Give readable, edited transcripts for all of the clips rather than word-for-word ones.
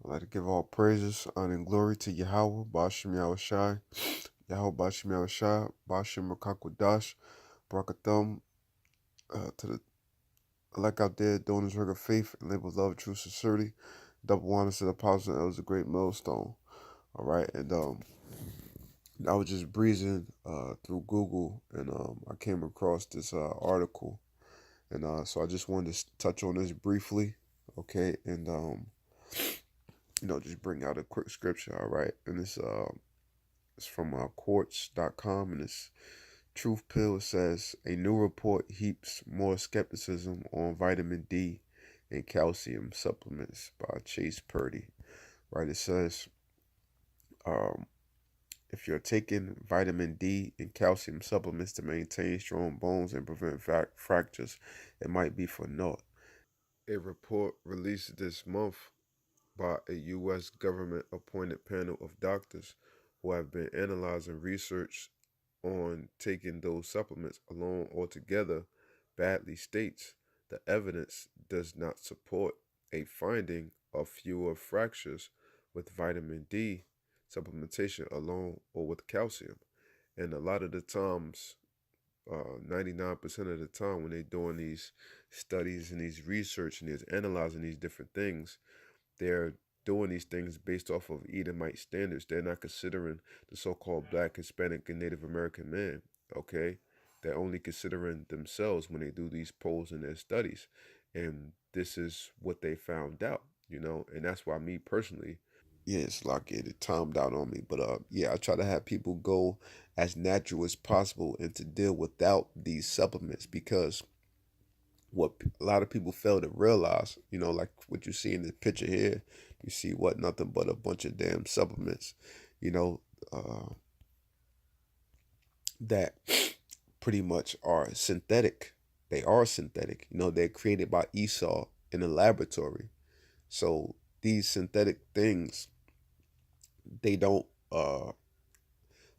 I'd like to give all praises, honor, and glory to Yahawah, Bashim YAHAWASHI, Yahawah Bashim YAHAWASHI, Bashim Makakwadash, Barakathum, to the elect out there doing this work of faith and labor of love, true sincerity, double honors to the apostles and elders, a great millstone. All right, and I was just breezing through Google, and I came across this article, and so I just wanted to touch on this briefly, okay, and just bring out a quick scripture, all right, and it's from quartz.com, and it's Truth Pill. It says a new report heaps more skepticism on vitamin D and calcium supplements by Chase Purdy. Right? It says if you're taking vitamin D and calcium supplements to maintain strong bones and prevent fractures, it might be for naught. A report released this month by a U.S. government-appointed panel of doctors who have been analyzing research on taking those supplements alone or together badly states the evidence does not support a finding of fewer fractures with vitamin D supplementation alone or with calcium. And a lot of the times, 99% of the time when they're doing these studies and these research and they're analyzing these different things, they're doing these things based off of Edomite standards. They're not considering the so-called Black, Hispanic, and Native American man, okay? They're only considering themselves when they do these polls in their studies. And this is what they found out, and that's why me personally, yeah, it's like it timed out on me. But yeah, I try to have people go as natural as possible and to deal without these supplements because what a lot of people fail to realize, like what you see in the picture here, you see what nothing but a bunch of damn supplements, you know, uh, that pretty much are synthetic. They are synthetic. They're created by Esau in a laboratory. So these synthetic things, they don't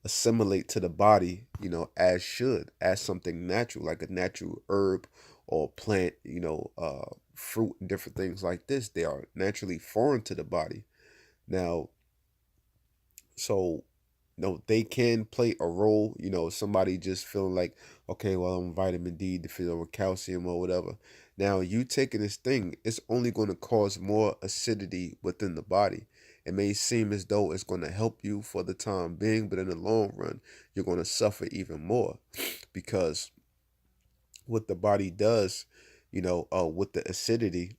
assimilate to the body, as something natural, like a natural herb or plant, fruit and different things like this. They are naturally foreign to the body. Now, so, they can play a role, somebody just feeling like, okay, well, I'm vitamin D to fill with calcium or whatever. Now, you taking this thing, it's only going to cause more acidity within the body. It may seem as though it's going to help you for the time being, but in the long run, you're going to suffer even more because what the body does, with the acidity,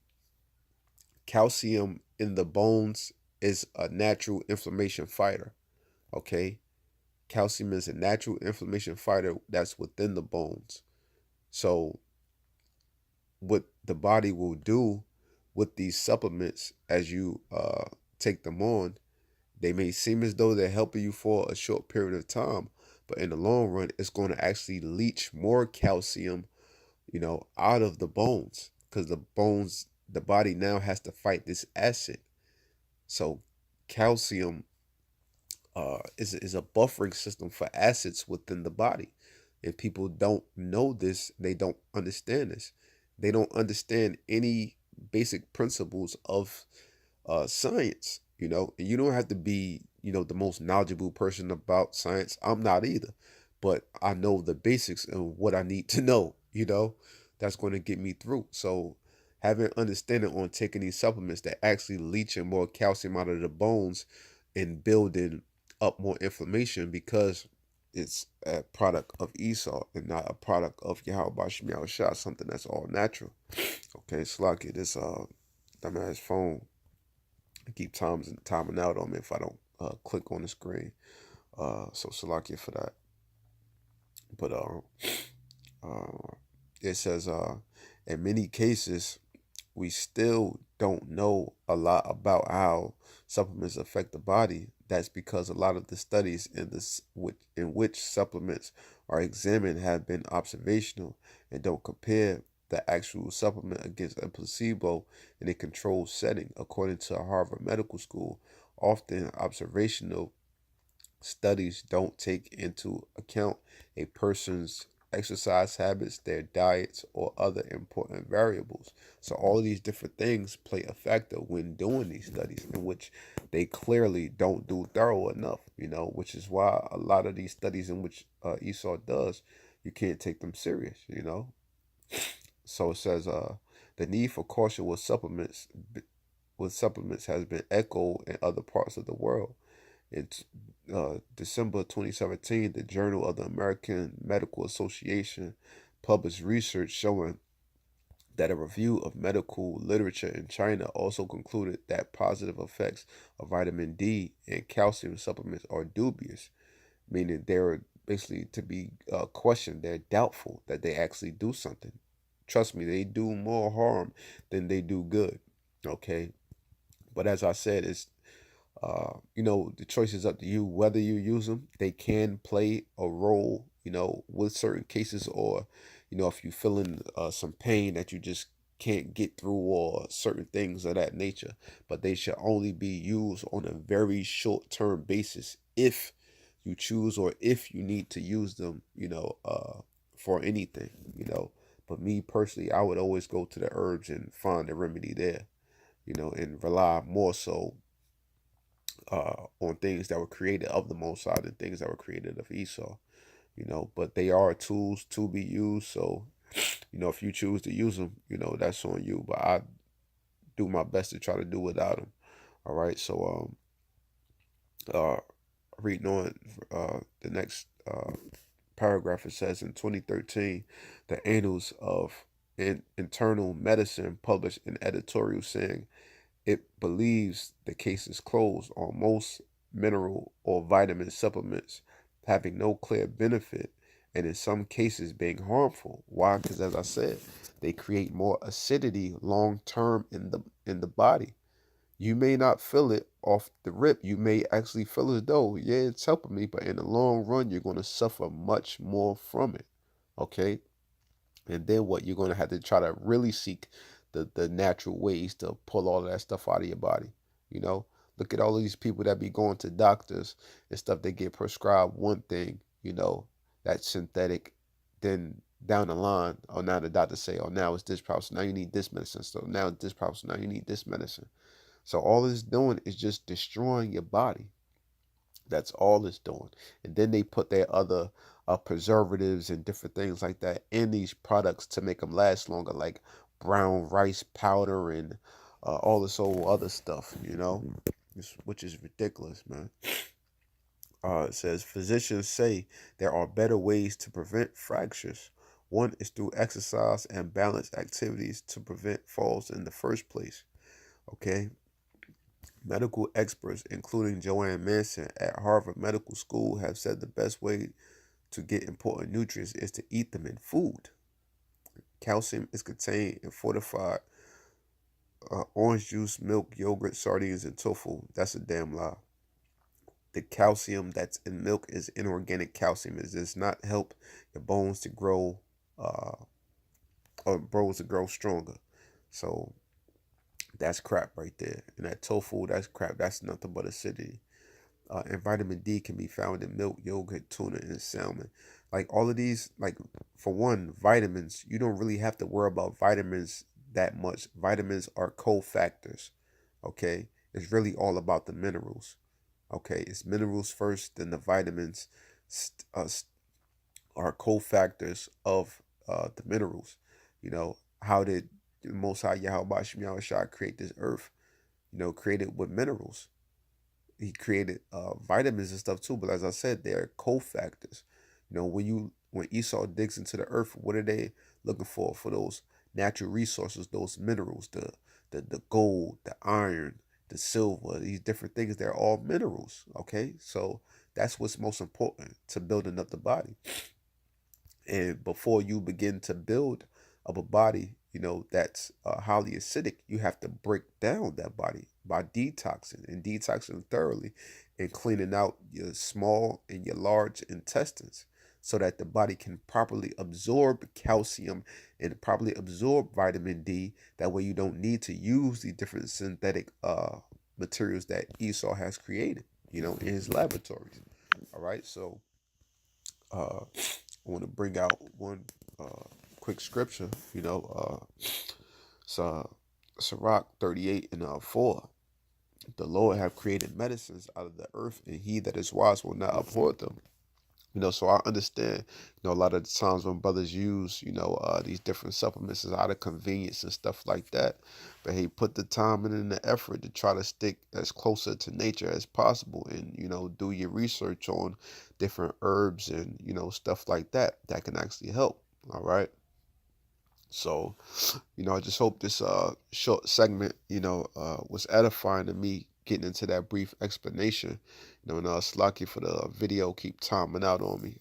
calcium in the bones is a natural inflammation fighter. Okay. Calcium is a natural inflammation fighter that's within the bones. So, what the body will do with these supplements as you take them on, they may seem as though they're helping you for a short period of time, but in the long run, it's going to actually leach more calcium, out of the bones because the body now has to fight this acid. So, calcium is a buffering system for acids within the body. If people don't know this, they don't understand this. They don't understand any basic principles of science, And you don't have to be, the most knowledgeable person about science. I'm not either. But I know the basics of what I need to know, That's going to get me through. So having understanding on taking these supplements that actually leaching more calcium out of the bones and building up more inflammation because it's a product of Esau and not a product of YAHAWASHI, something that's all natural. Okay, Slocky, this dumbass phone keep timing out on me if I don't click on the screen. So Slocky for that. But it says in many cases we still don't know a lot about how supplements affect the body. That's because a lot of the studies in which supplements are examined have been observational and don't compare the actual supplement against a placebo in a controlled setting. According to Harvard Medical School, often observational studies don't take into account a person's exercise habits, their diets, or other important variables. So all of these different things play a factor when doing these studies, in which they clearly don't do thorough enough, which is why a lot of these studies in which Esau does, you can't take them serious. So it says the need for caution with supplements has been echoed in other parts of the world. In December 2017, the Journal of the American Medical Association published research showing that a review of medical literature in China also concluded that positive effects of vitamin D and calcium supplements are dubious, meaning they're basically to be questioned. They're doubtful that they actually do something. Trust me, they do more harm than they do good. Okay, but as I said, the choice is up to you whether you use them. They can play a role, with certain cases, or, if you're feeling some pain that you just can't get through, or certain things of that nature. But they should only be used on a very short-term basis if you choose, or if you need to use them, for anything. But me personally, I would always go to the herbs and find a remedy there, and rely more so on things that were created of the Most High than things that were created of Esau. But they are tools to be used. So, if you choose to use them, that's on you. But I do my best to try to do without them. All right. So, reading on the next paragraph, it says in 2013, the Annals of Internal Medicine published an editorial saying it believes the case is closed on most mineral or vitamin supplements having no clear benefit, and in some cases being harmful. Why? Because as I said, they create more acidity long term in the body. You may not feel it off the rip. You may actually feel as though, yeah, it's helping me, but in the long run, you're going to suffer much more from it. Okay? And then what? You're going to have to try to really seek the natural ways to pull all of that stuff out of your body. You know, look at all of these people that be going to doctors and stuff. They get prescribed one thing, that's synthetic. Then down the line, oh, now the doctor say, oh, now it's this problem. So now you need this medicine. So now it's this problem. So now you need this medicine. So all it's doing is just destroying your body. That's all it's doing. And then they put their other preservatives and different things like that in these products to make them last longer, like brown rice powder and all this old other stuff, which is ridiculous, man. It says physicians say there are better ways to prevent fractures. One is through exercise and balanced activities to prevent falls in the first place. Okay. Medical experts, including Joanne Manson at Harvard Medical School, have said the best way to get important nutrients is to eat them in food. Calcium is contained in fortified orange juice, milk, yogurt, sardines, and tofu. That's a damn lie. The calcium that's in milk is inorganic calcium. It does not help your bones to grow or bones to grow stronger. So that's crap right there. And that tofu, that's crap. That's nothing but acidity. And vitamin D can be found in milk, yogurt, tuna, and salmon. Like all of these, like for one, vitamins, you don't really have to worry about vitamins that much. Vitamins are cofactors. Okay. It's really all about the minerals. Okay. It's minerals first, then the vitamins are cofactors of the minerals. How did the Most High YAHAWASHI create this earth? Created with minerals. He created vitamins and stuff too, but as I said, they're cofactors. When Esau digs into the earth, what are they looking for? For those natural resources, those minerals, the gold, the iron, the silver, these different things. They're all minerals. Okay, so that's what's most important to building up the body. And before you begin to build up a body, that's highly acidic, you have to break down that body by detoxing thoroughly and cleaning out your small and your large intestines so that the body can properly absorb calcium and properly absorb vitamin D. That way you don't need to use the different synthetic materials that Esau has created, in his laboratories. All right. So I want to bring out one quick scripture. It's Sirach 38 and 4. The Lord have created medicines out of the earth, and he that is wise will not abhor them. So I understand, a lot of the times when brothers use, these different supplements is out of convenience and stuff like that. But hey, put the time and the effort to try to stick as closer to nature as possible and, do your research on different herbs and, stuff like that that can actually help. All right. So, I just hope this short segment, was edifying to me getting into that brief explanation. And it's lucky for the video keep timing out on me.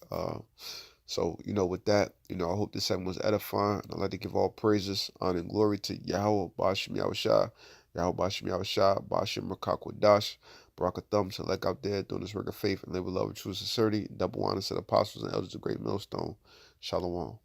So, with that, I hope this segment was edifying. And I'd like to give all praises, honor, and glory to Yahweh, Bashim Yahushai, Yahweh Bashim Yahushai, Bashim Rakakwadash, Barakathum, to like out there doing this work of faith and live with love and true sincerity. Double honor to the apostles and elders of Great Millstone. Shalawam.